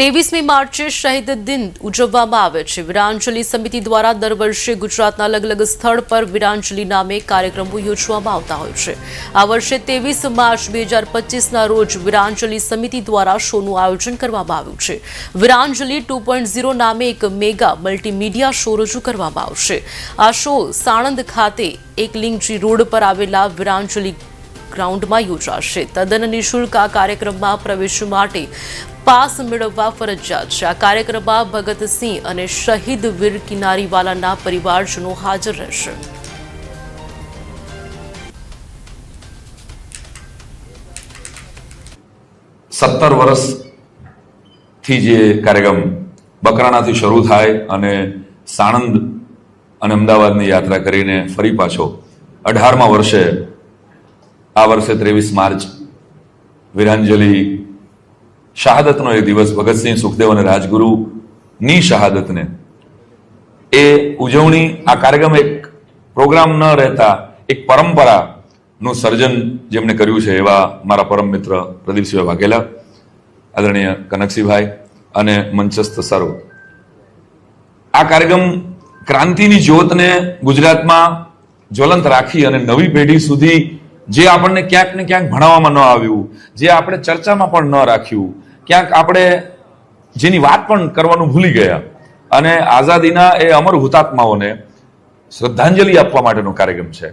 23મી માર્ચે શહીદ દિન ઉજવવામાં આવે છે। વીરાંજલિ સમિતિ દ્વારા દર વર્ષે ગુજરાતના અલગ અલગ સ્થળ પર વીરાંજલિ નામે કાર્યક્રમો યોજવામાં આવતા હોય છે। આ વર્ષે 23 માર્ચ 2025ના રોજ વીરાંજલિ સમિતિ દ્વારા શોનું આયોજન કરવામાં આવ્યું છે। વીરાંજલિ 2.0 નામે એક મેગા મલ્ટીમીડિયા શો રજૂ કરવામાં આવશે। આ શો સાણંદ ખાતે એકલિંગજી રોડ પર આવેલા વીરાંજલિ ગ્રાઉન્ડમાં યોજાશે। તદ્દન નિઃશુલ્ક આ કાર્યક્રમમાં પ્રવેશ માટે પાસ મેળવવા ફરજિયાત છે। આ કાર્યક્રમમાં ભગતસિંહ અને શહીદ વીર કિનારીવાલાના પરિવારજનો હાજર રહેશે। સત્તર વર્ષથી જે કાર્યક્રમ બકરાણાથી શરૂ થાય અને સાણંદ અને અમદાવાદની યાત્રા કરીને ફરી પાછો 18મા વર્ષે આ વર્ષે 23 માર્ચ વીરાંજલિ શહાદતનો એ દિવસ ભગતસિંહ સુખદેવ અને રાજગુરુની શહાદતને એ ઉજવણી આ કાર્યક્રમ એક પ્રોગ્રામ ન રહેતા એક પરંપરાનું સર્જન જેમણે કર્યું છે એવા મારા પરમ મિત્ર પ્રદીપસિંહ વાઘેલા, આદરણીય કનકસિંહભાઈ અને મંચસ્થ સર્વ। આ કાર્યક્રમ ક્રાંતિની જ્યોતને ગુજરાતમાં જ્વલંત રાખી અને નવી પેઢી સુધી જે આપણને ક્યાંક ને ક્યાંક ભણાવવામાં ન આવ્યું, જે આપણે ચર્ચામાં પણ ન રાખ્યું, ક્યાંક આપણે જેની વાત પણ કરવાનું ભૂલી ગયા, અને આઝાદીના એ અમર હુતાત્માઓને શ્રદ્ધાંજલિ આપવા માટેનો કાર્યક્રમ છે।